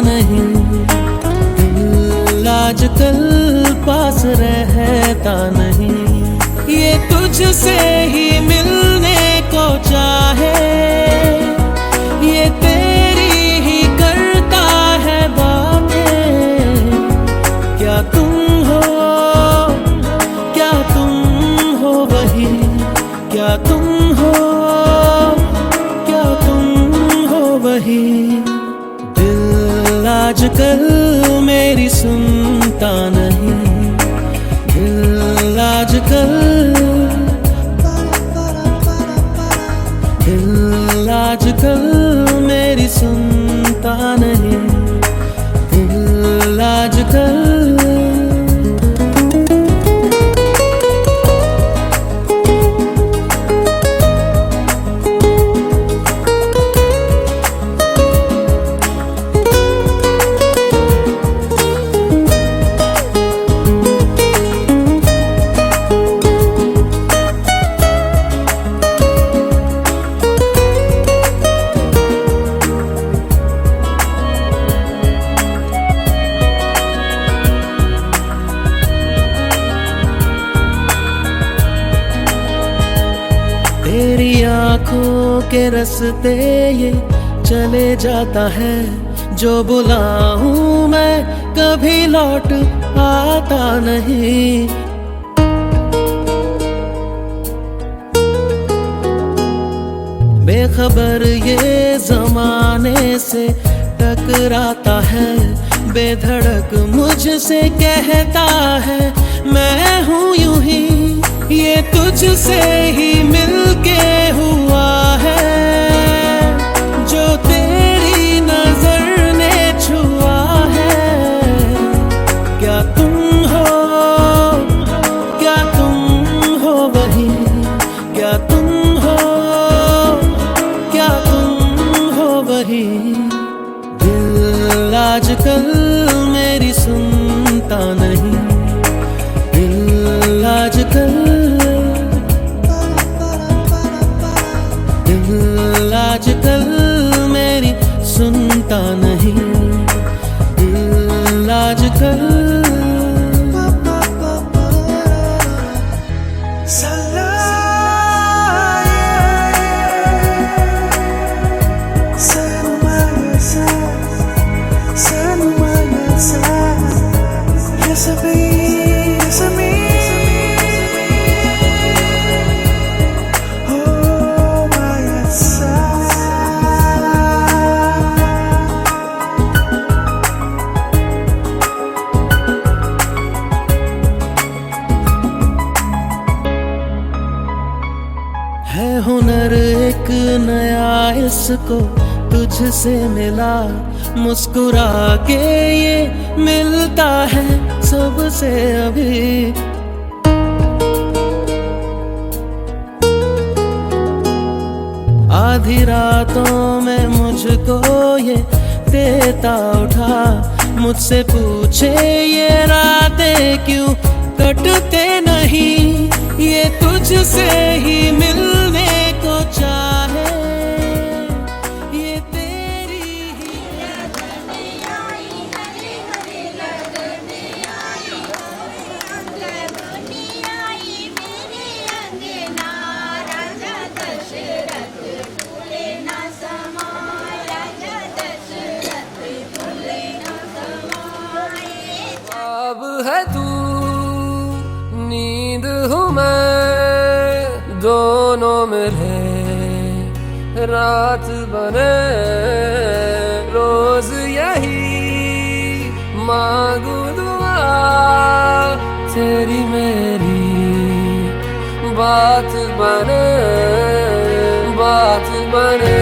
नहीं। दिल आजकल पास रहता नहीं, ये तुझसे ही मिलने को चाहे, ये तेरी ही करता है बातें। क्या तुम हो, क्या तुम हो वही, क्या तुम हो, क्या तुम हो वही। दिल आजकल मेरी सुनता नहीं, दिल आजकल, दिल आजकल मेरी सुनता नहीं, दिल आजकल। तेरी आंखों के रास्ते ये चले जाता है, जो बुलाऊं मैं कभी लौट आता नहीं। बेखबर ये जमाने से टकराता है, बेधड़क मुझसे कहता है मैं हूँ यूं ही, ये तुझसे ही मिलके हुआ है, जो तेरी नजर ने छुआ है। क्या तुम हो, क्या तुम हो वही, क्या तुम हो, क्या तुम हो वही। दिल आजकल मेरी सुनता नहीं, दिल आजकल, दिल आजकल मेरी सुनता नहीं, दिल आजकल। है हुनर एक नया इसको तुझसे मिला, मुस्कुरा के ये मिलता है सबसे अभी। आधी रातों में मुझको ये देता उठा, मुझसे पूछे ये रातें क्यों कटते नहीं, ये तुझसे ही मिलने को चाहे, ये तेरी ही। अब है तू, नींद हूँ मैं, दोनों मिले रात बने, रोज यही मांगू दुआ, तेरी मेरी बात बने, बात बने।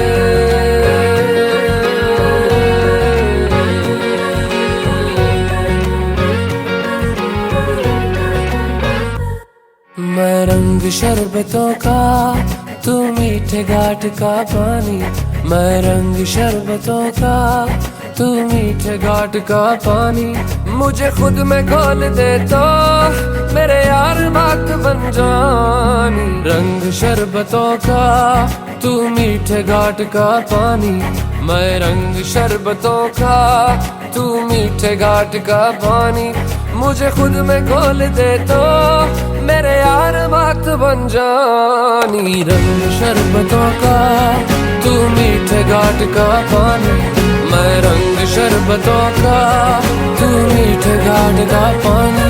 मैं रंग शरबतों का, तू मीठे घाट का पानी, मैं रंग शरबतों का, तू मीठे घाट का पानी, मुझे खुद में घोल दे तो मेरे यार बात बन जानी। रंग शरबतों का तू मीठे घाट का पानी, मैं रंग शरबतों का तू मीठे घाट का पानी, मुझे खुद में घोल दे तो मेरे यार बात बन जानी। रंग शरबतों का तू मीठे घाट का पानी, मैं रंग शरबतों का तू मीठे घाट का पानी।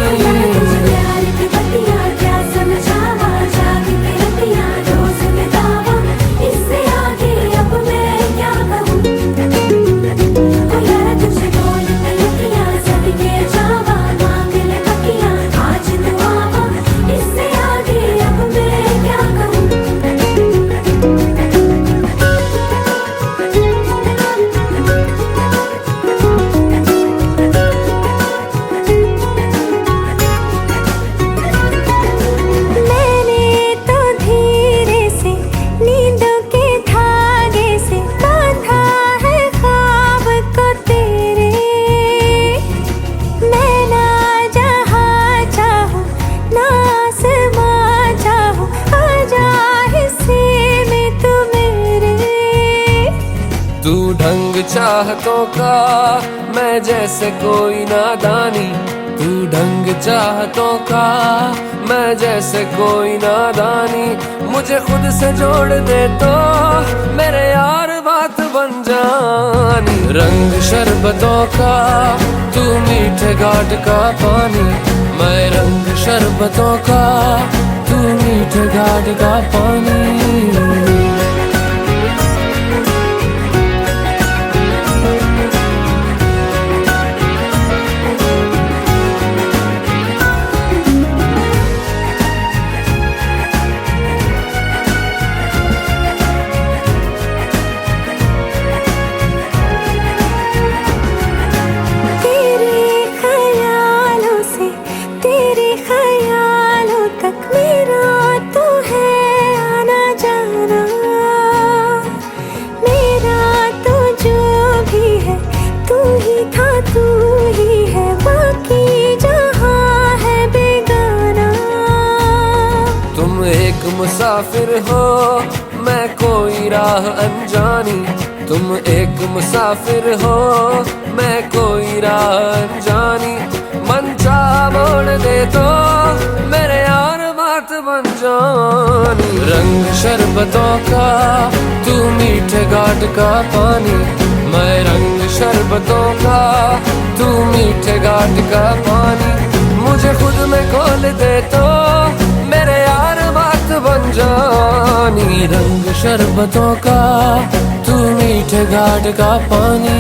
तू ढंग चाहतों का मैं जैसे कोई नादानी, तू ढंग चाहतों का मैं जैसे कोई नादानी, मुझे खुद से जोड़ दे तो मेरे यार बात बन जानी। रंग शरबतों का तू मीठे घाट का पानी, मैं रंग शरबतों का तू मीठे घाट का पानी। मुसाफिर हो मैं कोई राह अनजानी, तुम एक मुसाफिर हो मैं कोई राह अनजानी, मन चाह मोड़ दे तो मेरे यार बात बन जानी। रंग शरबतों का तू मीठे घाट का पानी, मैं रंग शरबतों का तू मीठे घाट का पानी, मुझे खुद में घोल दे तो मेरे यार बात बन जानी। रंग शरबतों का तू मीठे घाट का पानी।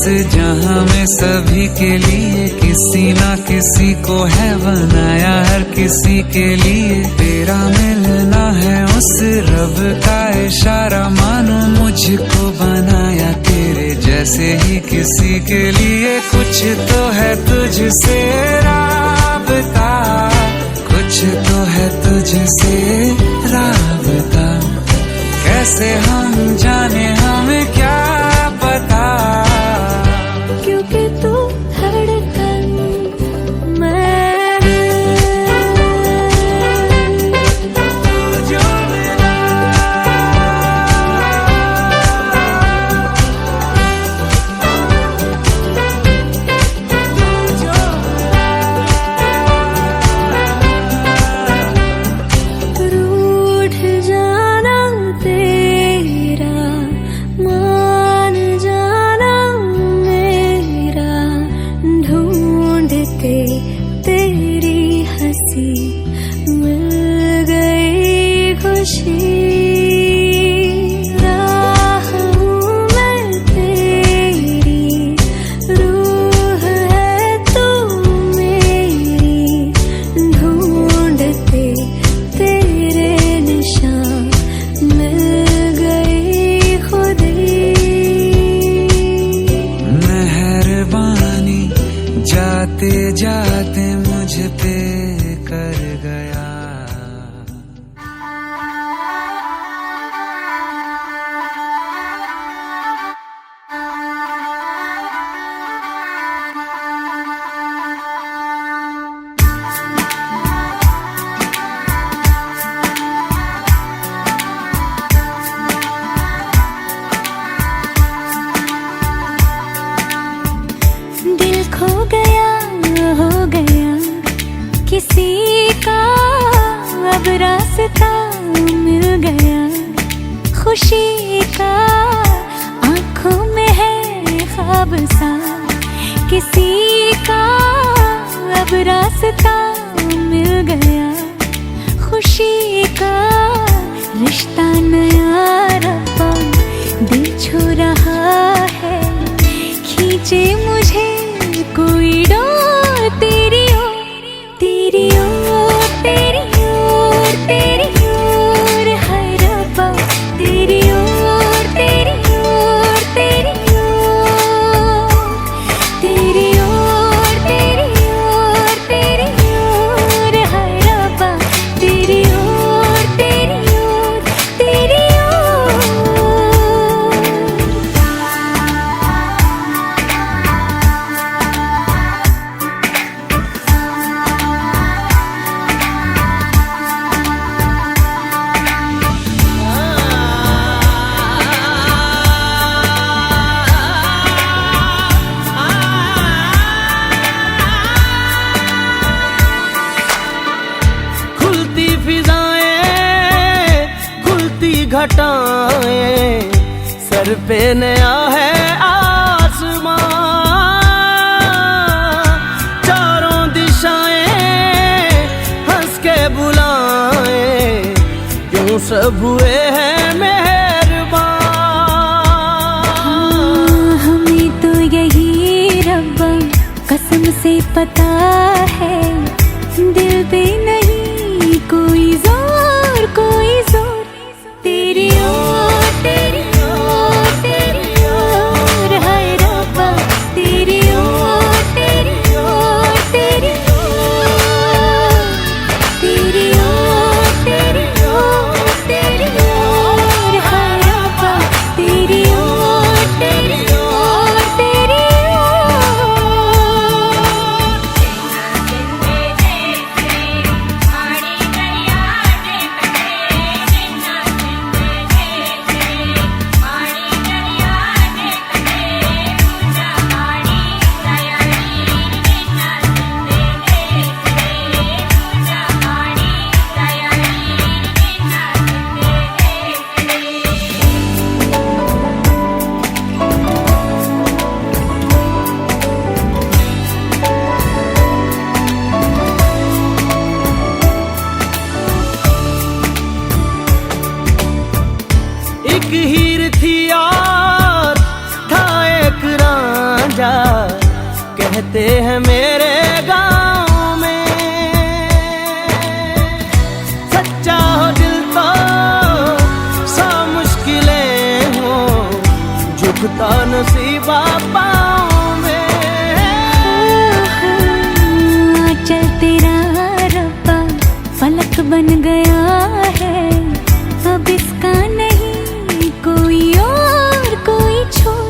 जहां में सभी के लिए किसी ना किसी को है बनाया, हर किसी के लिए तेरा मिलना है उस रब का इशारा। मानो मुझको बनाया तेरे जैसे ही किसी के लिए, कुछ तो है तुझसे राबता, कुछ तो है तुझसे राबता। कैसे हम जाने हमें क्या पता, क्योंकि तू धड़कन मैं रूठ जाना तेरा, मान जाना मेरा, ढूंढते तेरी हंसी मिल गई खुशी। राह हूँ मैं तेरी, रूह है तू मेरी, ढूंढते तेरे निशान मिल गई खुदी। मेहरबानी जाते जाते मुझ पे कर गया। दिल खो गया हो गया किसी का, अब रास्ता मिल गया खुशी का। आंखों में है ख्वाब सा किसी का, अब रास्ता मिल गया खुशी का। रिश्ता नया रब्बा दिल छू रहा है, खींचे मुझे कोई डोर तेरी ओर, तेरी ओर, तेरी ओर, तेरी ओर है रब्बा, तेरी ओर, तेरी ओर, तेरी ओर, तेरी ओर, तेरी ओर, तेरी ओर है रब्बा, तेरी ओर, तेरी ओर, तेरी ओर। खुलती फिजाएं, खुलती घटाएं, सर पे नया है आसमां। चारों दिशाएं हंस के बुलाएं, यूं सब हुए हैं मेहरबान। हमें तो यही रब्बा कसम से पता है, दिल पे नहीं कोई जोर, कोई जोर। तेरी ओर, तेरी ओर, तेरी ओर है रब्बा, तेरी ओर, तेरी ओर, तेरी ओर, तेरी ओर, तेरी ओर, तेरी ओर है रब्बा, तेरी ओर, तेरी ओर, तेरी ओर। रहते हैं मेरे गाँव में। सच्चा हो दिल तो सा मुश्किलें हो, झुकता नसीबा पाँव में। चल तेरा रब्बा फलक बन गया है, अब इसका नहीं कोई और कोई छोर।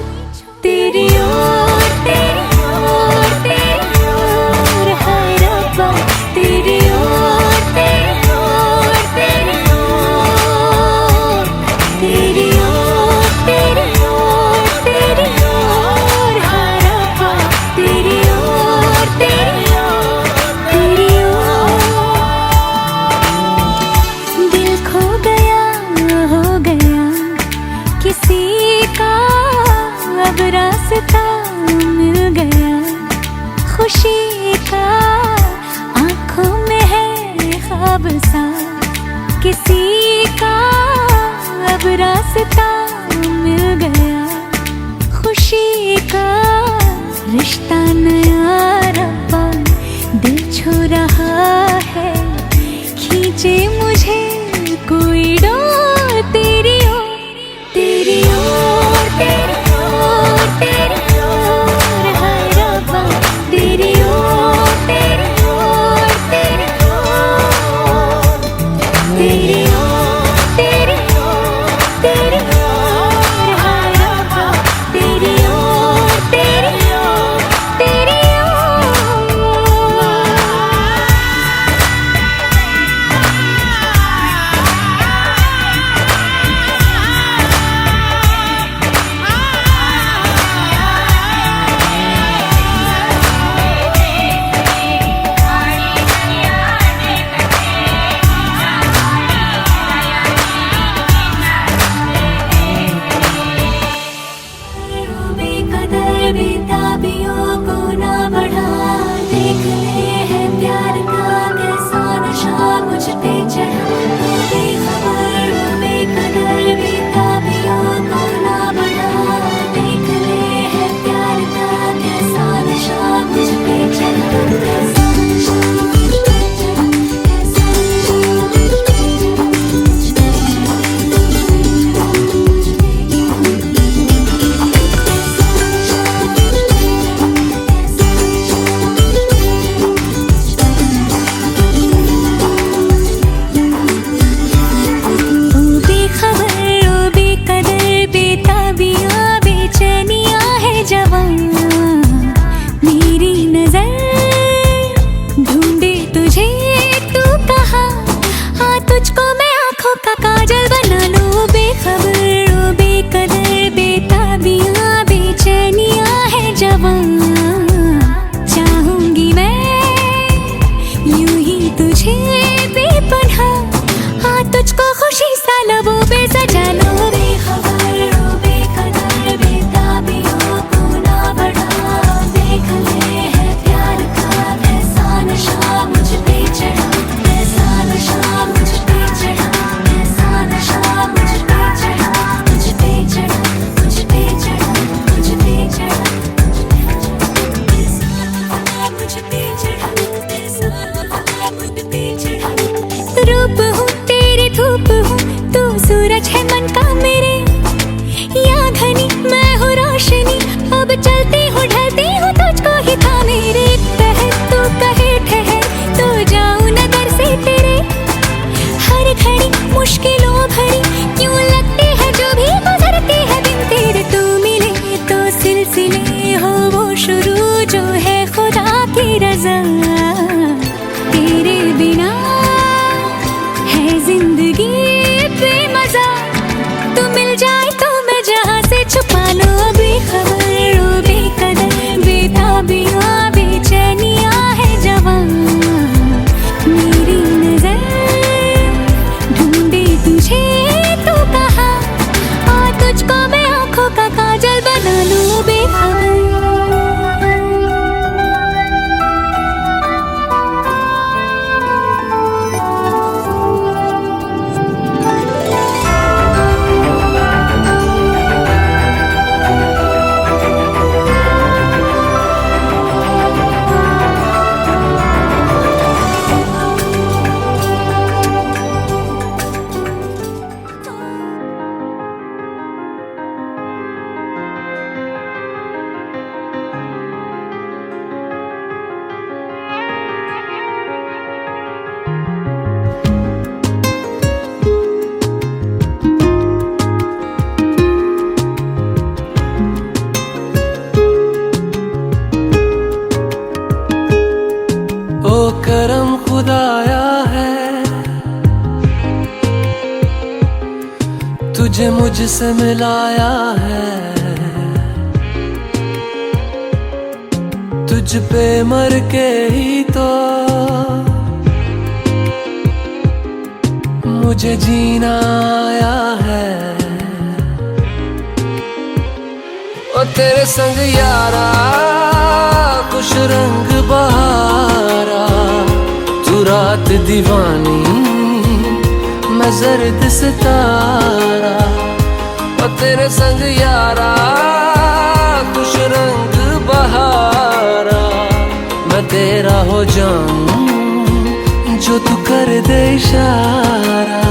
तेरी ओर तेरी ओर तेरी ओर है रब्बा, तेरी ओर तेरी ओर तेरी ओर, तेरी ओर तेरी ओर तेरी ओर है रब्बा, तेरी ओर तेरी ओर तेरी ओर। दिल खो गया हो गया किसी का, अब रास्ता मिल गया खुशी का। आंखों में है ख्वाब सा किसी का, अब रास्ता मिल गया खुशी का। रिश्ता नया रब्बा दिल छू रहा है, खींचे मुझे कोई डोर। तेरी ओर तेरी ओर तेरी ओर तेरी ओर है रब्बा, तेरी ओर तेरी ओर तेरी ओर, तेरी ओर तेरी ओर तेरी ओर है रब्बा, तेरी ओर तेरी ओर तेरी ओर। बेकदर बेताबियों को ना बढ़ा, देख ले है प्यार का कैसा नशा मुझ पे चढ़ा। बेखबर बेकदर बेताबियों को ना बढ़ा, देख ले है प्यार का कैसा नशा मुझ पे चढ़ा। कैसा नशा मुझ पे चढ़ा, कैसा नशा मुझ पे चाहूंगी मैं यूं ही तुझे बेपनाह, हाँ तुझको खुशी सा लबों पे सजा लो। बेखबर बेकदर बेताबियों को ना बढ़ा, देख ले है प्यार का कैसा नशा मुझ पे चढ़ा। कैसा नशा मुझ पे चढ़ा, कैसा नशा मुझ पे चढ़ा, मुझ पे चढ़ा, मुझ पे चढ़ा, मुझ पे चढ़ा, रूप हूँ तेरी धूप हूँ, तू सूरज है मन का मेरे। या घनी मैं हूँ रोशनी, अब चलती हूँ ढलती हूँ तुझको ही था मेरे। कहे तू कहे ठहर तो जाऊँ नगर से तेरे। हर घड़ी मुश्किलों भरी क्यों लगती है जो भी गुजरती है दिन तेरे। तू मिले तो सिलसिले हो वो शुरू जो है खुदा की रज़ा। तेरे बिना है जिंदगी बेमज़ा, तू मिल जाए तो मैं जहाँ से छुपा लो। बेखबर बेकदर बेताबियाँ बेचैनियाँ है जवां, मेरी नजर ढूंढे तू तुझसे मिलाया है, तुझ पे मर के ही तो मुझे जीना आया है। ओ तेरे संग यारा कुछ रंग बहारा, तू रात दीवानी मैं जर्द सितारा। ओ तेरे संग यारा कुछ रंग बहारा, मैं तेरा हो जाऊं जो तू कर दे इशारा।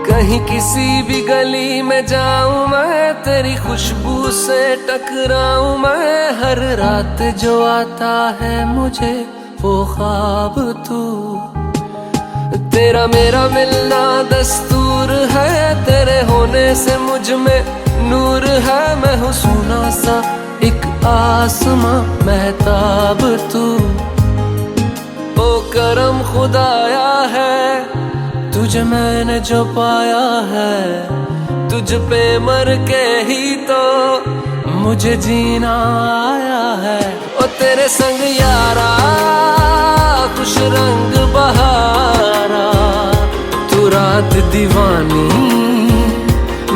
कहीं किसी भी गली में जाऊं मैं, तेरी खुशबू से टकराऊं मैं। हर रात जो आता है मुझे वो ख्वाब तू, तेरा मेरा मिलना दस्तूर है। तेरे होने से मुझ में नूर है, मैं हूँ सोना सा एक आसमां महताब तू। ओ करम खुदाया है तुझे मैंने जो पाया है, तुझ पे मर के ही तो मुझे जीना आया है। ओ तेरे संग यारा कुछ रंग बहारा, तू रात दीवानी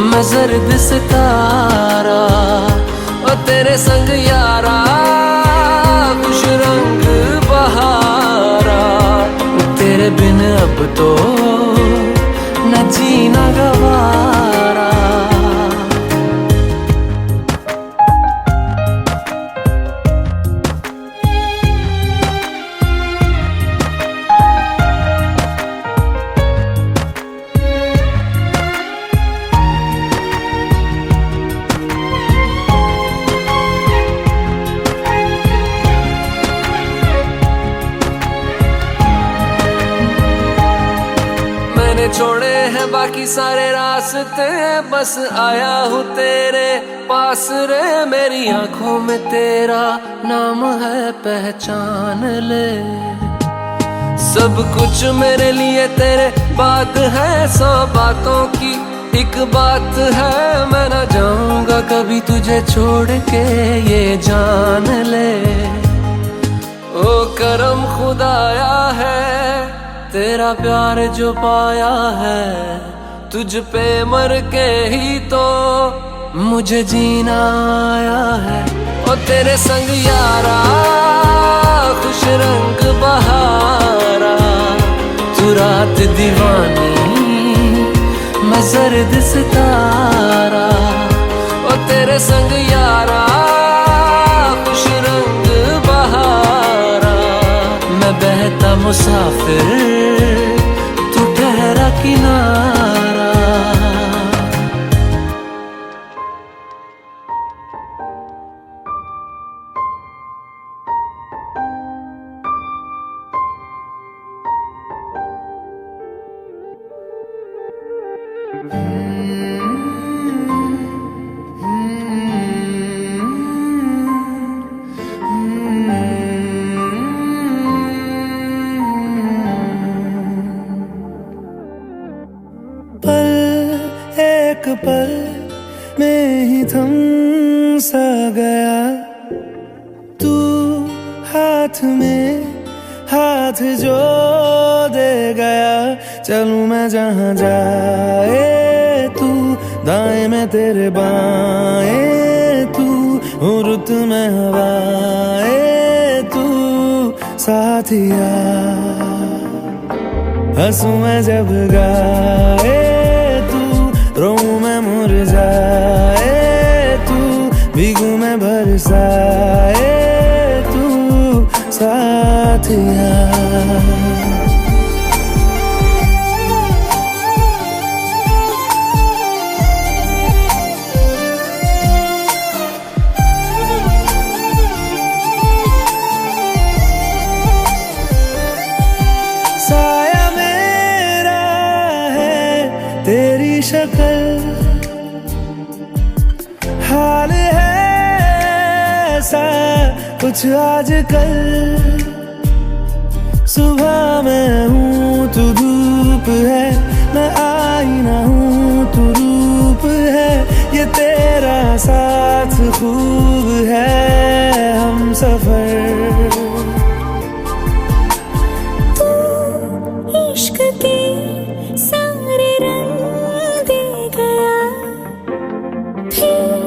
मैं जर्द सितारा। ओ तेरे संग यारा कुछ रंग बहारा, तेरे बिन अब तो न जीना गवारा। छोड़े हैं बाकी सारे रास्ते, बस आया हूँ तेरे पास रे। मेरी आंखों में तेरा नाम है पहचान ले, सब कुछ मेरे लिए तेरे बात है। 100 बातों की एक बात है, मैं ना जाऊंगा कभी तुझे छोड़ के ये जान ले। ओ करम खुदाया है तेरा प्यार जो पाया है, तुझ पे मर के ही तो मुझे जीना आया है। ओ तेरे संग यारा खुश रंग बहारा, तू रात दीवानी मैं जर्द सितारा। ओ तेरे संग यारा खुश रंग बहारा, मैं बहता मुसाफिर तू ठहरा किनारा। एक पल में ही थम सा गया, तू हाथ में हाथ जो दे गया। चलूं मैं जहाँ जाए तू, दाएं में तेरे बाएं तू, रुत में हवाए तू साथिया। हंसूं मैं जब गाए तू, रोऊं मैं मुरझाए तू, भीगूं मैं बरसाए तू साथिया। शक्ल, हाल है ऐसा कुछ आजकल। सुबह मैं हूँ तू धूप है, मैं आईना हूँ तू रूप है। ये तेरा साथ खूब है हम सफर। तू इश्क के सारे रंग दे गया, फिर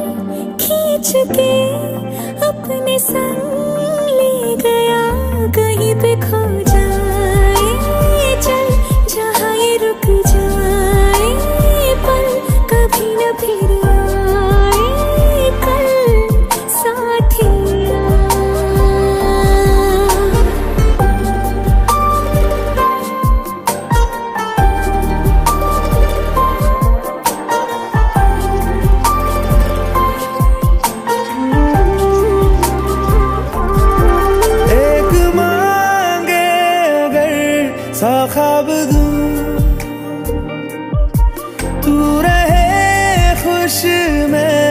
खींच के अपने संग ले गया। कहीं पे खो जाए चल जहाँ ये रुक जाए, पल कभी न फिर आए कल साथिया। एक मांगे अगर सा ख्वाब दूं, तू रहे खुश मैं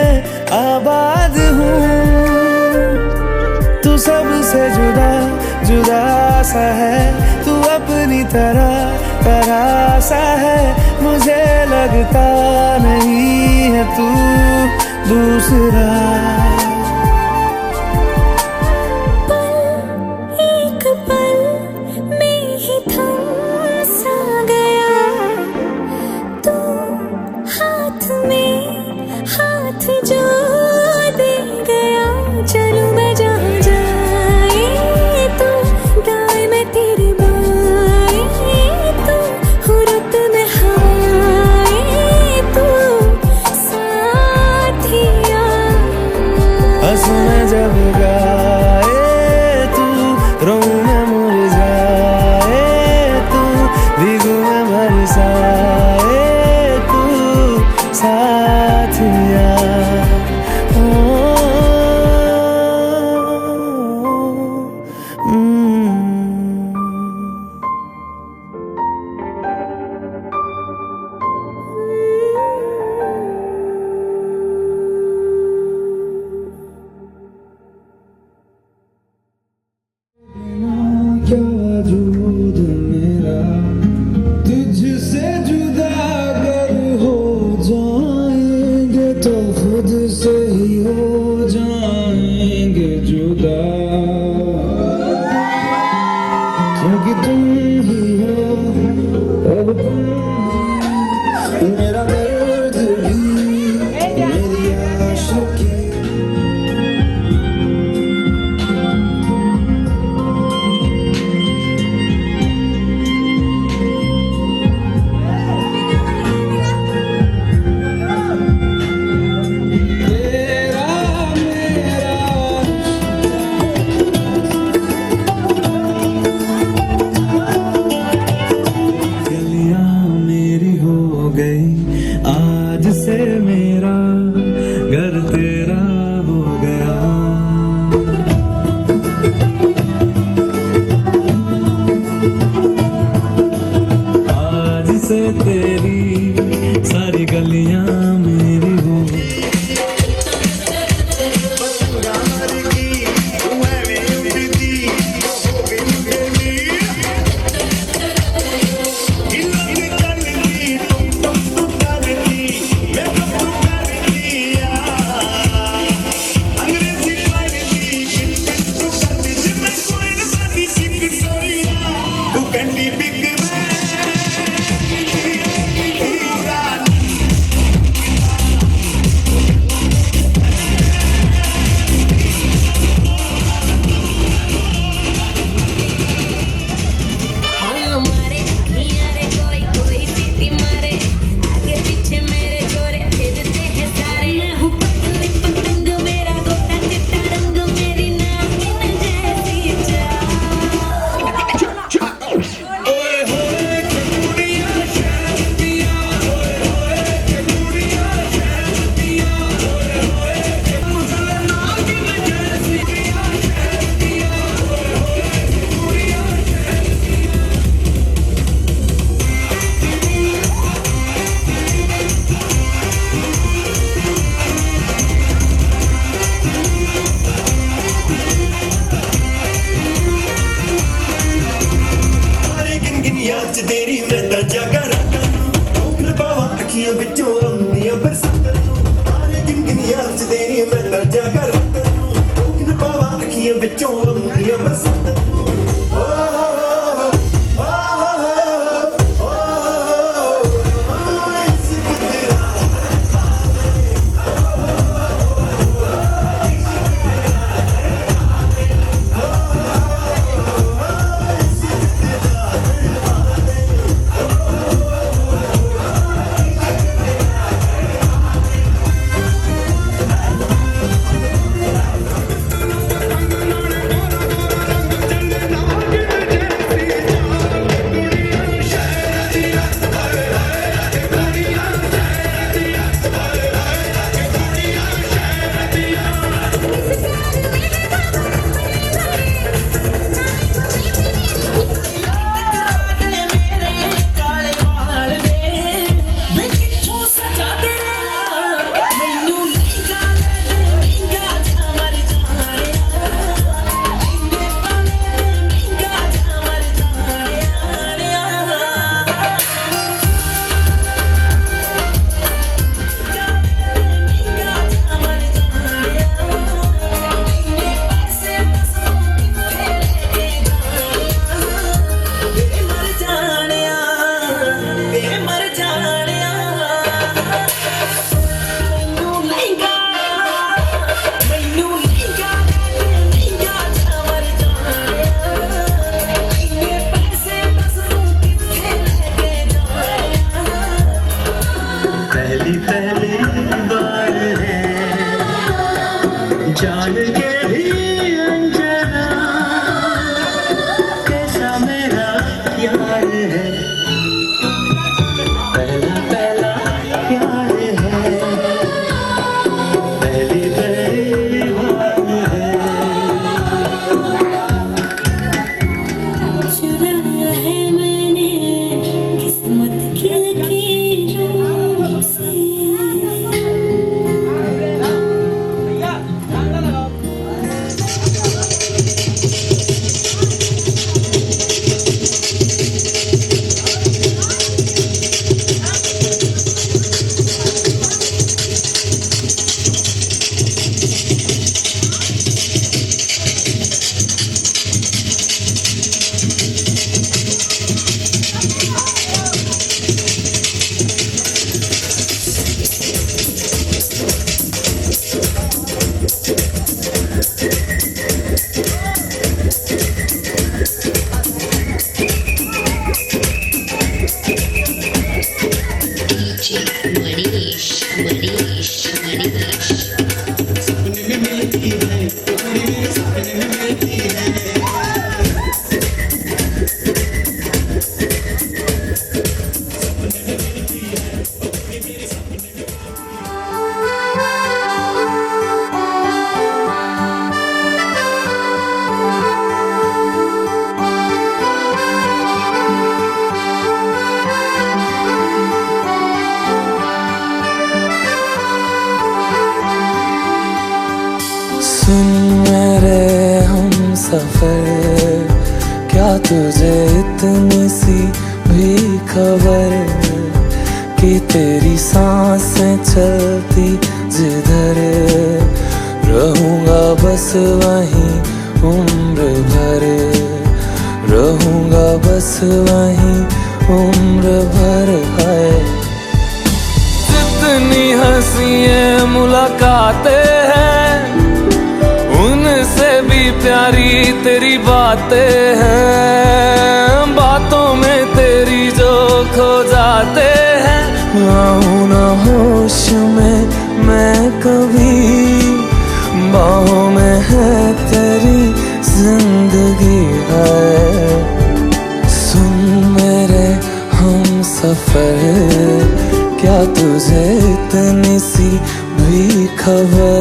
आबाद हूँ। तू सबसे जुदा जुदा सा है, तू अपनी तरह सा है। मुझे लगता नहीं है तू दूसरा। एक पल में ही थम सा गया, तू हाथ में हाथ जो दे गया। चलूं मैं जहाँ जाए तू दाएं मैं तेरे बाएं, तू हो रुत में हवाएं, तू साथिया। हंसूं मैं जब गाए तू, रोऊं मैं मुरझाए तू, भीगूं मैं बरसाए तू साथिया। क्या वजूद मेरा तुझसे जुदा अगर हो जाएंगे तो खुद से ही हो जाएंगे जुदा। क्योंकि तुम ही हो, अब तुम ही मेरा दर्द भी, मेरी आशिकी। ਵਿੱਚੋਂ ਆਉਂਦੀਆਂ ਬਸੰਤ पहली बार है जान के भी अंजना कैसा मेरा यार है पहला पहला प्यार है पहली बार है चुराया है मैंने किस्मत की लकीरों से सुन मेरे हम सफर क्या तुझे इतनी सी भी खबर कि तेरी सांसें चलती जिधर रहूंगा बस वहीं उम्र भर रहूंगा बस वहीं उम्र भर है जितनी हंसियां मुलाकातें हैं उनसे भी प्यारी तेरी बातें हैं बातों में तेरी जो खो जाते हैं आऊं ना होश में मैं कभी बाहों में है तेरी जिंदगी है सुन मेरे हम सफर क्या तुझे इतनी सी भी खबर